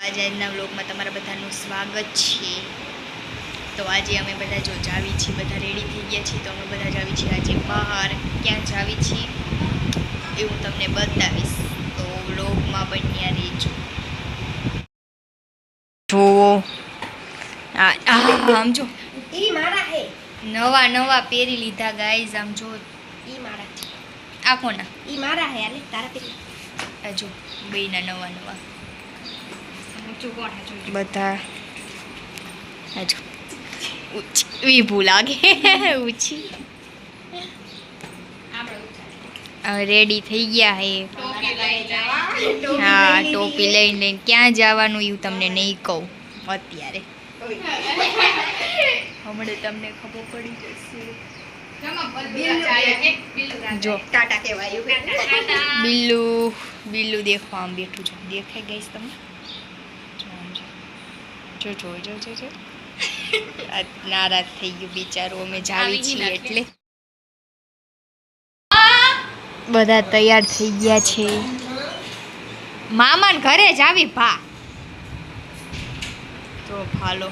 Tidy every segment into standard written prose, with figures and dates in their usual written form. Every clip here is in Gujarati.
આજના વ્લોગમાં તમારા બધાનું સ્વાગત છે। તો આજે અમે બધા જો જાવી છીએ, બધા રેડી થઈ ગયા છીએ। તો અમે બધા જાવી છીએ આજે બહાર। ક્યાં જાવી છીએ એ હું તમને બતાવીશ, તો વ્લોગમાં બન્યા રહેજો। જોવો આમ જો ઈ મારા હે, નવા નવા પહેરી લીધા ગાઈઝ। આમ જો ઈ મારા છે, આ કોના? ઈ મારા હે, આલે તારા પેલી આ જો બેયના નવા નવા બધા। આ જો વિભૂ લાગે ઊંચી। હવે રેડી થઈ ગયા હે। હા, ટોપી લઈને ક્યાં જવાનું એવું તમને નહીં કહું અત્યારે, હમણાં તમને ખબર પડી જશે। જો ટાટા કહેવાયું બિલ્લુ બિલ્લુ દેખો આમ બેઠું જો, દેખાય ગઈશ તમને? જો જો જો જો જો નારાજ થઈ ગયું બિચારું। અમે જાવી છીએ એટલે બધા તૈયાર થઈ ગયા છે। મામાને ઘરે જ આવી ભા તો હાલો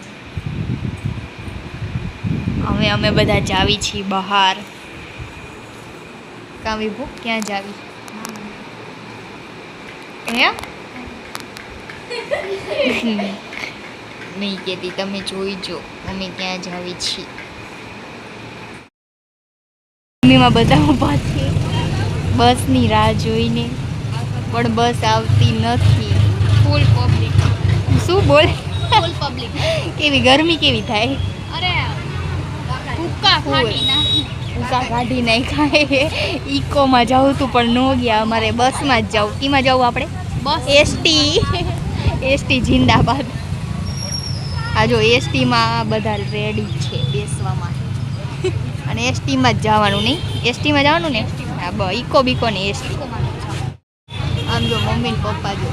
હવે અમે બધા જાવી છીએ બહાર। કાં વિભુ ક્યાં જાવી હે? નહીં કહેતી, તમે જોઈ જો અમે ક્યાં જાવી છીએ। મમ્મીમાં બધા ઊભા છે બસની રાહ જોઈને, પણ બસ આવતી નથી। ફૂલ પબ્લિક શું બોલે? ફૂલ પબ્લિક કેવી ગરમી કેવી થાય? અરે ભૂકા કાઢી નાખ્યા। ઇકોમાં જવું તું પણ ન ગયા, અમારે બસમાં જ જવું। કીમાં જવું આપણે? બસ એસટી જિંદાબાદ। આ જો એસટીમાં બધા રેડી છે બેસવા માટે, અને એસટીમાં જ જવાનું નહીં? એસટીમાં જવાનું ને? હા ઇકો બીકો ને એસટી। આમ જો મમ્મી ને પપ્પા જો,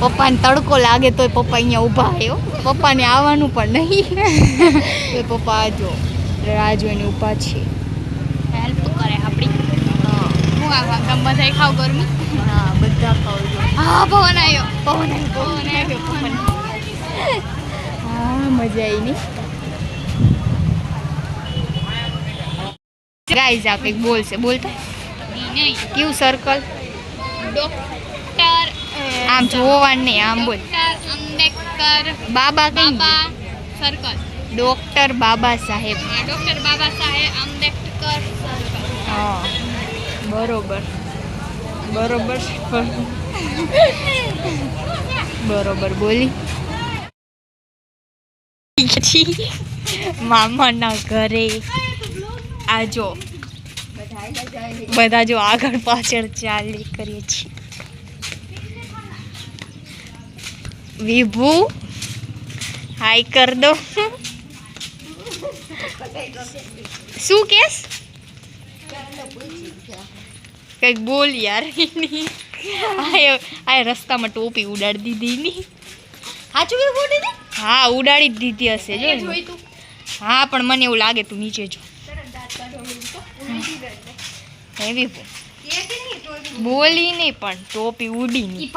પપ્પાને તડકો લાગે તોય પપ્પા અહીંયા ઊભા આવ્યો, પપ્પાને આવવાનું પણ નહીં તો પપ્પા જો રાહ જોઈને ઊભા છે। હેલ્પ કરે આપણી। હા હું આવા બધા ખાવ ગરમી? હા બધા ખાવ જો। હા પવન આવ્યો, પવન આવ્યો પવન। હા મજા આવી નહીં ગાઈઝ? આ કંઈક બોલશે, બોલતા કેવું સર્કલ? ડોક્ટર આમ જોવાનું નહીં, આમ બોલ। આંબેડકર બાબા કઈ circle, doctor Baba Saheb, doctor Baba Saheb Ambedkar circle. હા બરોબર બરોબર બરોબર બોલી। મામાના ઘરે આ જો બધા જો આગળ પાછળ ચાલી કરીએ છીએ। વિભુ હાય કર દો। શું કેસ? કઈક બોલ યાર। આ રસ્તામાં ટોપી ઉડાડી દીધી ની? સાચું વિભુ દીદી? હા ઉડાડી જ દીધી હશે જો। હા પણ મને એવું લાગે તું નીચે જો। હે વિભુ બોલી નહીં પણ ટોપી ઉડી નહીં।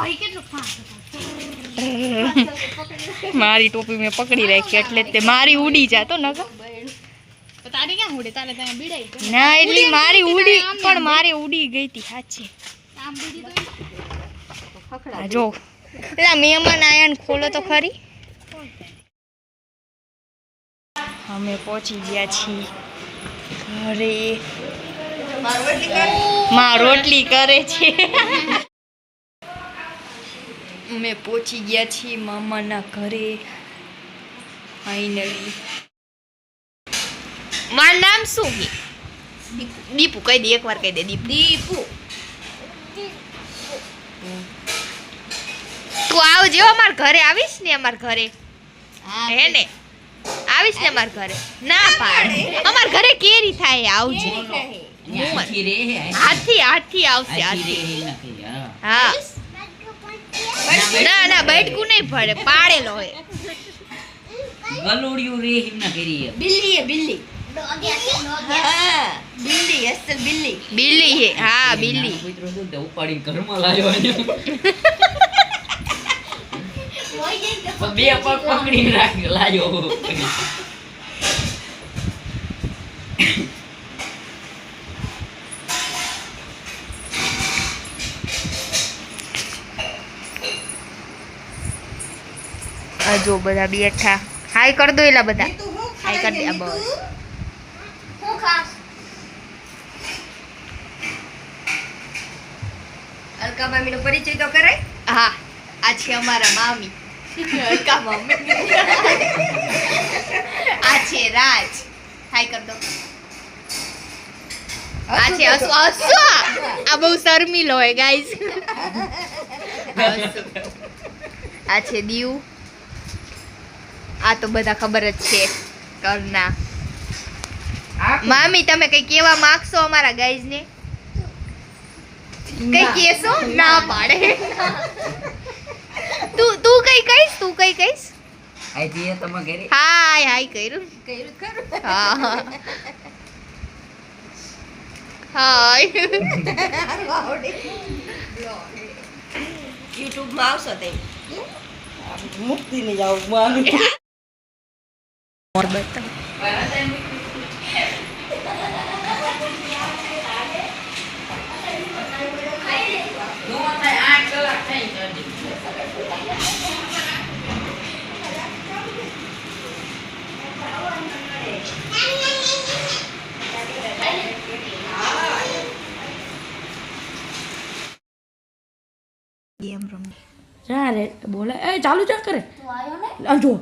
મારી ટોપી મેં પકડી રાખી એટલે તે મારી ઉડી જાતો નકર તારી ક્યાં ઉડે? તારે ત્યાં બીડાઈ ના, એટલે મારી ઉડી પણ મારી ઉડી ગઈ હતી સાચી। જો પેલા મહેમાન આયા ને ખોલો તો ખરી। અમે પહોંચી ગયા છીએ ઘરે। માં રોટલી કરે છે। અમે પહોંચી ગયા છીએ મામાના ઘરે ફાઇનલી। મારું નામ શું છે? દીપુ કહી દે, એકવાર કહી દે દીપુ। તું આવજે અમાર ઘરે, આવીશ ને અમાર ઘરે હે ને? આવીશ ને અમાર ઘરે? ના પાડે, અમાર ઘરે કેરી થાય આવજે। હાથી હાથી આવશે હાથી। હા ના ના બૈઠકું નહીં ભરે, પાડેલો હોય ગલોડિયું રે હિમના કરી બિલ્લી હે બિલ્લી। હા બિલ્લી અસલ બિલ્લી। બિલ્લી હે હા બિલ્લી। ઉપાડી ઘરમાં લાવ્યો બે પગ પકડીને રાખ લાજો. આ જો બધા બેઠા. હાય કર દો એલા બધા. હાય કર દે. આ બસ. અલકા મામીનો પરિચય તો કરાય. હા, આ છે અમારા મામી. અલકા મમ્મી. આ છે રાજ. હાય કર દો. આ છે અસુ. અસુ આ બહુ શર્મિલો હોય ગાઈસ. આ છે દીવ. આ તો બધા ખબર જ છે કરના. મામી તમે કઈ કેવા માંગશો અમારા ગાઈઝ ને? કઈ કેસો? ના પાડે. તું કઈ કઈશ? તું કઈ કઈશ? આઈ જીએ તમે ઘરે. હાય હાય કર્યું. ખરું. હા હાય. YouTube માં આવશો તે. મુક્તિ ને જાવ મામી. ઓર બતા. गेम रमी જા રે બોલે એ ચાલુ ચા કરે તું આયો ને આ જો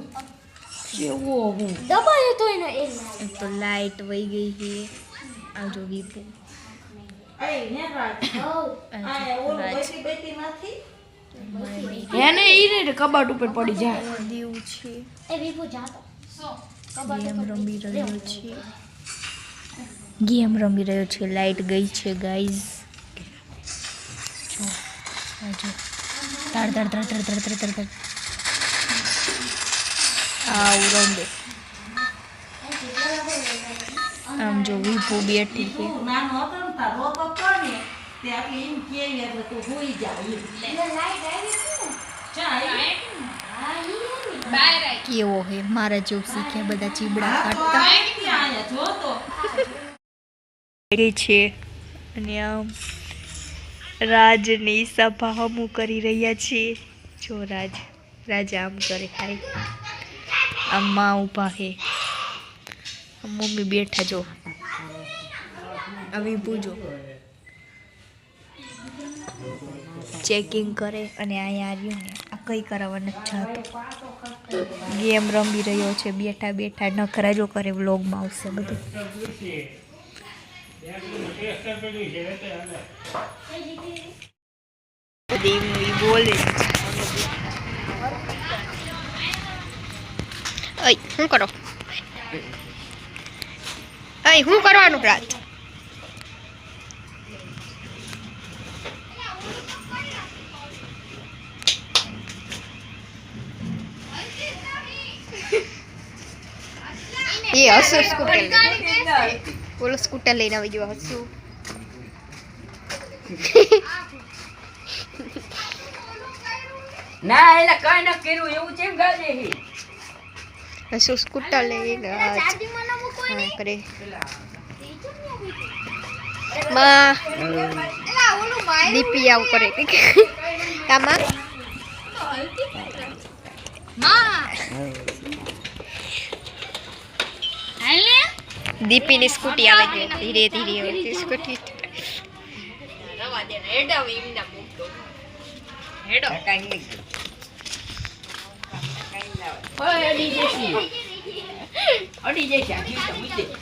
કેવો હું દબાયો તો એનો એક एक तो लाइट वही गई है आ जो वीपू એ ને રાજ આ ઓલું બેટી બેટી નથી એને ઈ રે કબાટ ઉપર પડી જાય देव छे એ વિભુ જાતો गेम रमी રહ્યો છે गेम रमी રહ્યો છે लाइट गई છે गाइस जो आ जो तार तार तार तार तार तार तार आ उरंदे આમ જો વીપુ બેઠી છે નાનો હતો ને તાર રોતો કોને તે આટલી એમ કેવી એટલે તું હોઈ જા લાઈટ આવી છે ને ચા હા ઈ કેવો હે મારા જેવું શીખ્યા બધા ચીબડા કાઢતા આયા જો તો છે અને આમ રાજની સભા હમું કરી રહ્યા છીએ જો રાજ આમ કરે ખાઈ આમ માં ઊભા હે મમ્મી બેઠા જો આવી પૂજો ચેકિંગ કરે અને અહીંયા આવ્યું ને આ કઈ કરાવવા નથી જતો ગેમ રમી રહ્યો છે બેઠા બેઠા નખરા જો કરે વ્લોગમાં આવશે બધું બોલે શું કરો શું કરવાનું રાત એ હસુ સ્કૂટર બોલો સ્કૂટર લઈને આવી ગયો હસુ ના એલા કઈ ન કર્યું એવું કેમ ગાજે હી હસુ સ્કૂટર લઈને ચાર્જિંગ માં ન મૂકો હા કરે માં એલા ઓલું માય દીપી આવું કરે કામાં હાલે દીપીની સ્કૂટી આવે છે ધીરે ધીરે આવે છે સ્કૂટી રવા દે ને હેડા એમ ના મૂકતો હેડો કઈ નહીં ઓય અડી જશે આ જીવ તો મૂકી દે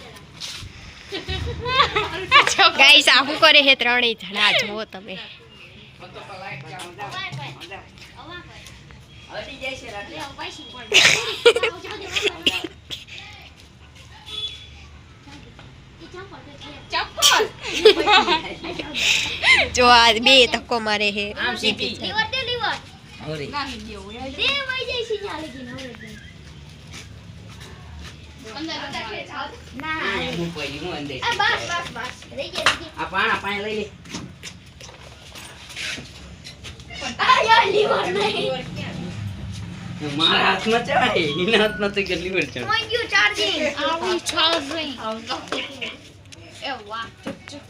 ગાઈસ આ શું કરે છે ત્રણેય જણા જુઓ તમે અડી જાય છે રાત્રે જો આ બે ધક્કો મારે છે આમ સીધી લીવર દે લીવર ઓરી દે વઈ જાય છે ન્યા લગી નવરે ના હું પડી હું અંદર આ બસ રહી ગયા આ પાણી લઈ લે આ યાર લીવર નહીં મારા હાથમાં ચડાય એના હાથમાં તો કેટલી વાર ચડાય Point you charging. આવી ચાર્જિંગ એ વાહ.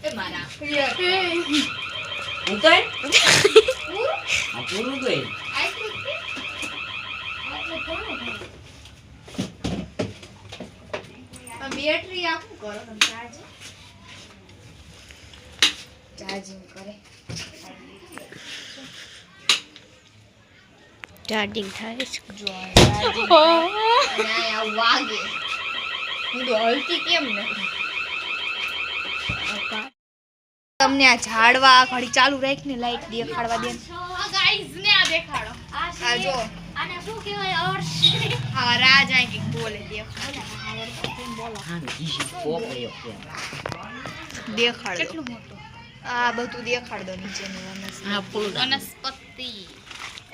એ મારા હું તો આ પૂરું તો બેટરી આપું કરો તમે ચાર્જિંગ કરે ચાર્જિંગ થાય છે જો ચાર્જિંગ અને આ વાગે હું તો હલતી કેમ નથી તમને આ ઝાડવા ઘડી ચાલુ રાખીને લાઈટ દેખાડવા દે આ ગાઈઝ ને આ દેખાડો. આ છે. આ જો આને શું કહેવાય? અર્શ. હા રાજ આ કંઈક બોલે દેખાડો હા ઈ પોપયો દેખાડ દો કેટલું મોટું. આ બધું દેખાડ દો નીચેનું વનસ્પતિ. હા પૂરું વનસ્પતિ.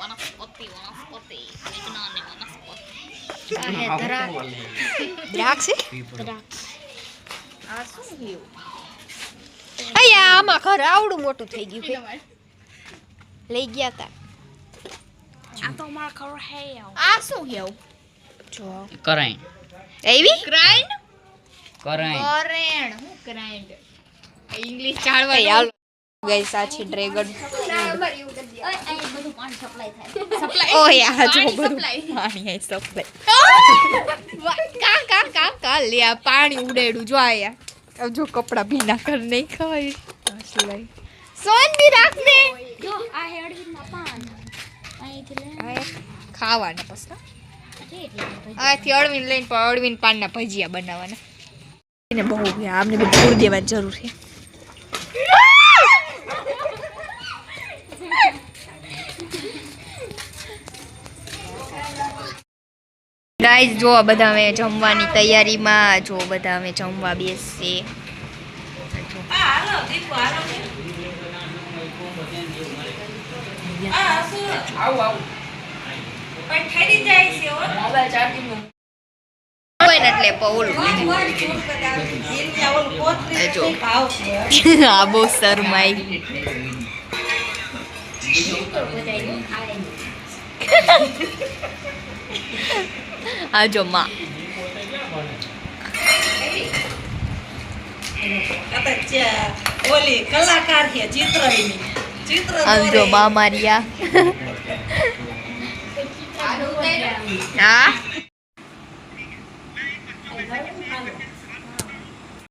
વનસ્પતિ. વનસ્પતિ. વિજ્ઞાનની વનસ્પતિ. આ હે દ્રાક્ષ છે આ શું થયું અయ్యા આમાં ઘર આવડું મોટું થઈ ગયું કે લઈ ગયા તા આ તો મારા ઘર હે આ શું હેવ જો કરાય એવી ગ્રાઇન્ડ. કરાય કરેણ હું ગ્રાઇન્ડ ઇંગ્લિશ ચાળવા હાલો ગાઈસ આ છે ડ્રેગન અહીં બધું પાણી સપ્લાય થાય. ઓ યાર જો પાણી બધું supply. પાણી આઈ સપ્લાય કા લે આ પાણી ઉડેડું જો આયા अब जो कपड़ा भीना कर नहीं खाए सिलाई सोन भी राख दे જો આ હેડવીના પાન અહીંથી લે. ખાવાના પછી એટલે આથી અળવીને લઈને પણ અળવીને પાનના ભજીયા બનાવવાના એને બહુ આમને બધું પૂર દેવાની જરૂર છે ગાઈસ જો બધા અમે જમવાની તૈયારીમાં જો બધા અમે જમવા બેસશે હાલો દીપુ હાલો શું આવું પણ ઠરી જાય છે હો મોબાઈલ ચાર્જિંગ હોય ને એટલે પૌલું જો આ બહુ શરમાઈ આ જો માં ઓલી કલાકાર છે ચિત્રની ચિત્ર આમ જો માં મારિયા હા